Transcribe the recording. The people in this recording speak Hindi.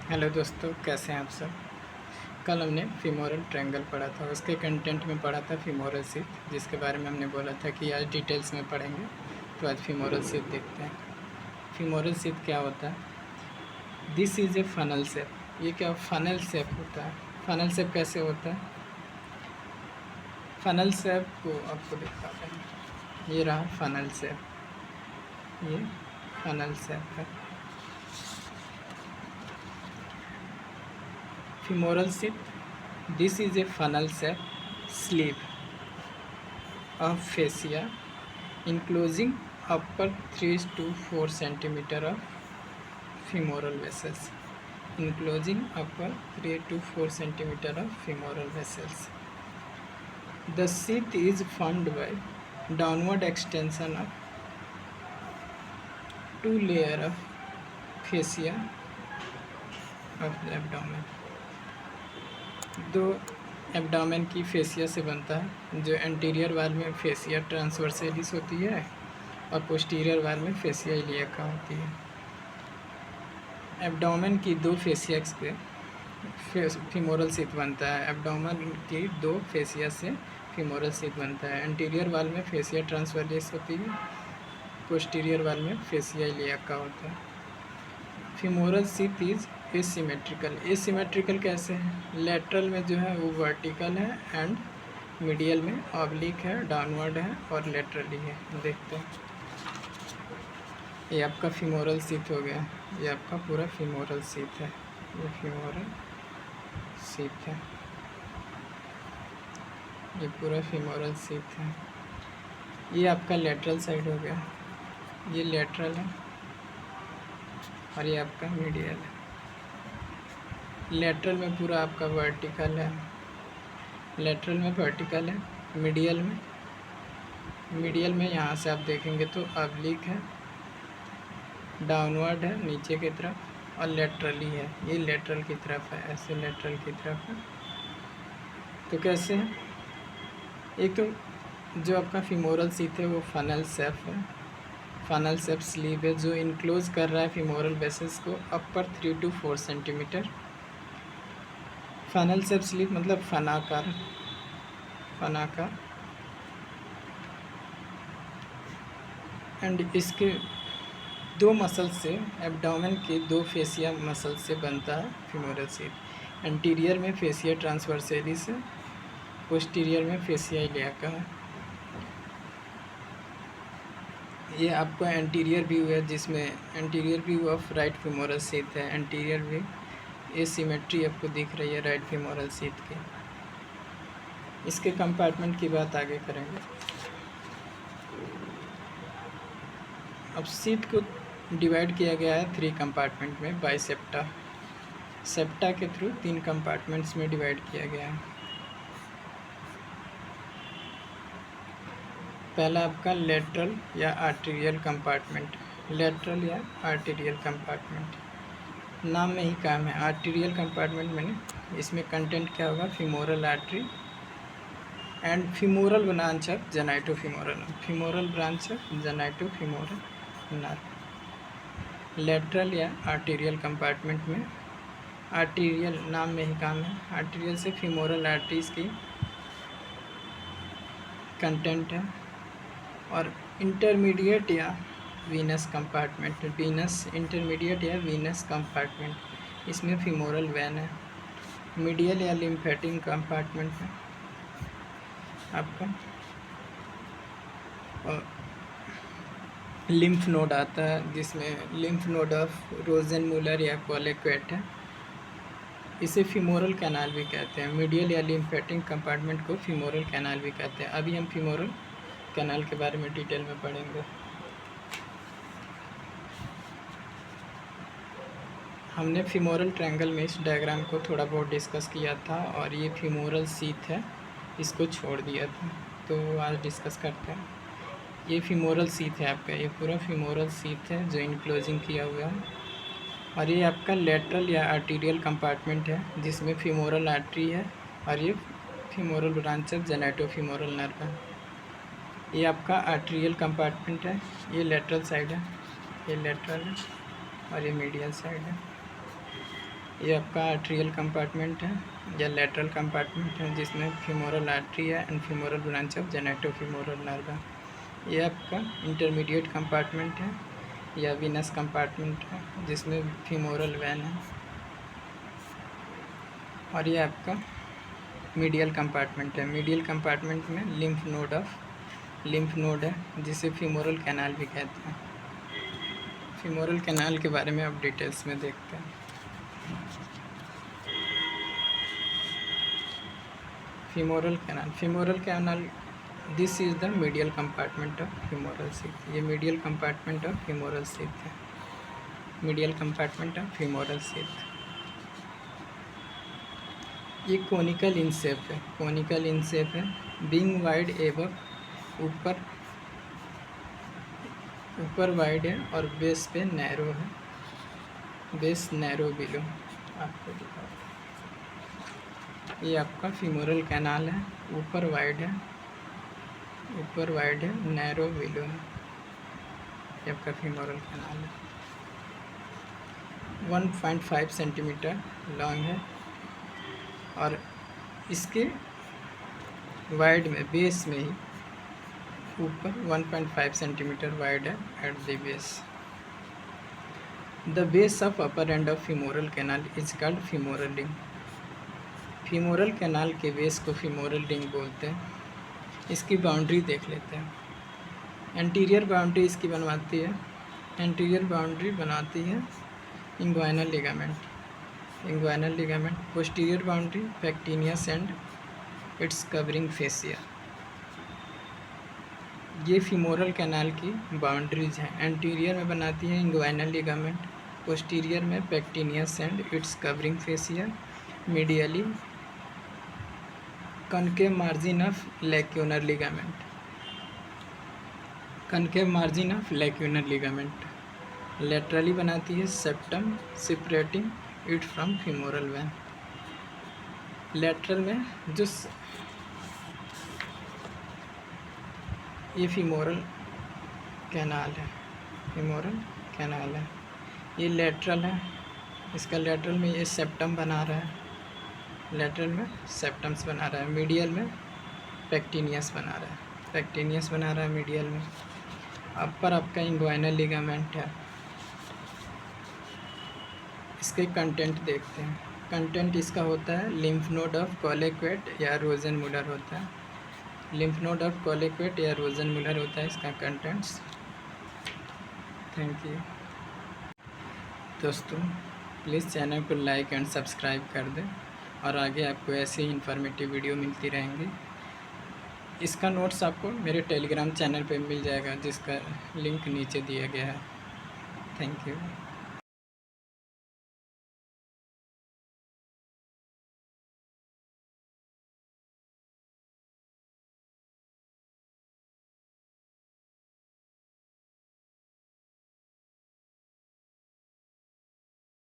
हेलो दोस्तों, कैसे हैं आप सब। कल हमने फीमोरल ट्रायंगल पढ़ा था, उसके कंटेंट में पढ़ा था फीमोरल शीथ, जिसके बारे में हमने बोला था कि आज डिटेल्स में पढ़ेंगे। तो आज फीमोरल शीथ देखते हैं। फीमोरल शीथ क्या होता है। This is a funnel shape. ये क्या फनल शेप होता है। फनल शेप कैसे होता है। फनल शेप को आपको दिखाते हैं। ये रहा फनल शेप, ये फनल शेप है। femoral sheath. This is a funnel shape sleeve of fascia enclosing upper 3 to 4 centimeter of femoral vessels. Enclosing upper 3 to 4 centimeter of femoral vessels. The sheath is formed by downward extension of two layer of fascia of the abdomen. दो एब्डामेन की फेसिया से बनता है, जो एंटीरियर वाल में फेसिया ट्रांसवर्सेलिस होती है और पोस्टीरियर वाल में फेसिया इलियाका होती है। एब्डामेन की दो फेसिया से फीमोरल शीथ बनता है। एब्डामेन की दो फेसिया से फीमोरल शीथ बनता है। एंटीरियर वाल में फेसिया ट्रांसवर्सेलिस होती है, पोस्टीरियर वाल में फेसिया इलियाका होता है। Femoral sheath is asymmetrical. Asymmetrical कैसे है। लेटरल में जो है वो वर्टिकल है एंड मीडियल में ऑब्लिक है, डाउनवर्ड है और लेटरली है। देखते हैं, ये आपका फीमोरल शीथ हो गया। ये आपका पूरा फीमोरल शीथ है। ये फीमोरल शीथ है, ये पूरा फीमोरल शीथ है। ये आपका लेटरल साइड हो गया, ये लेटरल है और ये आपका मीडियल है। लेटरल में पूरा आपका वर्टिकल है, लेटरल में वर्टिकल है। मीडियल में यहाँ से आप देखेंगे तो ऑब्लिक है, डाउनवर्ड है नीचे की तरफ और लेटरली है। ये लेटरल की तरफ है, ऐसे लेटरल की तरफ है। तो कैसे है। एक तो जो आपका फीमोरल शीथ है वो फनल शेप है, फनल शेप स्लीव है, जो इनक्लोज कर रहा है फीमोरल वेसल्स को अपर 3 to 4 centimetre. Funnel shape sleeve मतलब फनाकार, फनाकार। एंड इसके दो मसल से, एब्डोमेन के दो फेसिया मसल से बनता है फीमोरल शीथ। एंटीरियर में फेसिया ट्रांसवर्सेलिस है, पोस्टीरियर में फेसिया इलियाका है। ये आपका एंटीरियर व्यू है, जिसमें anterior view of right femoral sheath है। एंटीरियर व्यू एसिमेट्री आपको दिख रही है राइट फीमोरल शीथ की। इसके कंपार्टमेंट की बात आगे करेंगे। अब शीथ को डिवाइड किया गया है 3 कंपार्टमेंट में बाय सेप्टा। सेप्टा के थ्रू 3 कंपार्टमेंट्स में डिवाइड किया गया है। पहला आपका लेटरल या आर्टीरियल कंपार्टमेंट। लेटरल या आर्टीरियल कंपार्टमेंट नाम में ही काम है। आर्टीरियल कंपार्टमेंट में इसमें कंटेंट क्या होगा, femoral artery and femoral branch of genitofemoral, femoral branch of genitofemoral nerve. Lateral या आर्टीरियल कंपार्टमेंट में आर्टीरियल नाम में ही काम है। आर्टीरियल से फीमोरल आर्टरीज की कंटेंट है। और इंटरमीडिएट या वीनस कंपार्टमेंट, वीनस इंटरमीडिएट या वीनस कंपार्टमेंट, इसमें फीमोरल वेन है। मीडियल या लिम्फेटिक कंपार्टमेंट है आपका, और लिम्फ नोड आता है, जिसमें लिम्फ नोड ऑफ रोजेनमुलर या कोलेक्वेट है। इसे फीमोरल कैनाल भी कहते हैं। मीडियल या लिम्फेटिक कंपार्टमेंट को फीमोरल कैनाल भी कहते हैं। अभी हम फीमोरल कैनाल के बारे में डिटेल में पढ़ेंगे। हमने फीमोरल ट्रायंगल में इस डायग्राम को थोड़ा बहुत डिस्कस किया था, और ये फीमोरल शीथ है, इसको छोड़ दिया था। तो आज डिस्कस करते हैं। ये फीमोरल शीथ है आपका, ये पूरा फीमोरल शीथ है जो इनक्लोजिंग किया हुआ है। और ये आपका लेटरल या आर्टीरियल कंपार्टमेंट है, जिसमें फीमोरल आर्टरी है और ये femoral branch of genitofemoral nerve है। ये आपका आर्टीरियल कंपार्टमेंट है, ये लेटरल साइड है, ये लेटरल है और ये मीडियल साइड है। ये आपका आर्ट्रियल कंपार्टमेंट है या लेटरल कंपार्टमेंट है, जिसमें फीमोरल आर्टरी है and femoral branch of genitofemoral nerve है। ये आपका इंटरमीडिएट कंपार्टमेंट है या वीनस कंपार्टमेंट है, जिसमें फीमोरल वैन है। और ये आपका मीडियल कंपार्टमेंट है। मीडियल कंपार्टमेंट में लिम्फ नोड है, जिसे फीमोरल कैनाल भी कहते हैं। फीमोरल कैनाल के बारे में अब डिटेल्स में देखते हैं। Femoral canal this is the medial compartment of femoral sheath. ये medial compartment of femoral sheath है। Medial compartment of femoral sheath. ये कोनिकल इन शेप है, बीइंग वाइड एबव, ऊपर वाइड है और बेस पे नैरो है, बेस नैरो बिलो। आपको दिखाओ, ये आपका फीमोरल कैनाल है, ऊपर वाइड है, नैरो बिलो है। ये आपका फीमोरल कैनाल है। 1.5 सेंटीमीटर लॉन्ग है और इसके वाइड में, बेस में ही ऊपर 1.5 सेंटीमीटर वाइड है at the base. The base of upper end of femoral canal is called femoral ring. Femoral canal के बेस को फीमोरल रिंग बोलते हैं। इसकी बाउंड्री देख लेते हैं। एंटीरियर बाउंड्री इसकी बनाती है inguinal ligament. Posterior boundary pectineus and its covering fascia. ये फीमोरल कैनाल की बाउंड्रीज हैं। एंटीरियर में बनाती है इंग्वाइनल लिगामेंट, पोस्टीरियर में pectineus and its covering fascia, medially concave margin of lacunar ligament. Laterally बनाती है septum separating it from femoral vein. Lateral में जो ये फीमोरल कैनाल है, ये लेटरल है। इसका लेटरल में ये सेप्टम बना रहा है, लेटरल में सेप्टम्स बना रहा है। मीडियल में पेक्टिनियस बना रहा है मीडियल में। अपर आपका इंग्वाइनल लिगामेंट है। इसके कंटेंट देखते हैं। कंटेंट इसका होता है लिम्फ नोड ऑफ कोलेक्वेट या रोजेनमुलर होता है। इसका कंटेंट्स। थैंक यू दोस्तों, प्लीज़ चैनल को लाइक एंड सब्सक्राइब कर दें और आगे आपको ऐसे ही इन्फॉर्मेटिव वीडियो मिलती रहेंगी। इसका नोट्स आपको मेरे टेलीग्राम चैनल पे मिल जाएगा, जिसका लिंक नीचे दिया गया है। Thank you.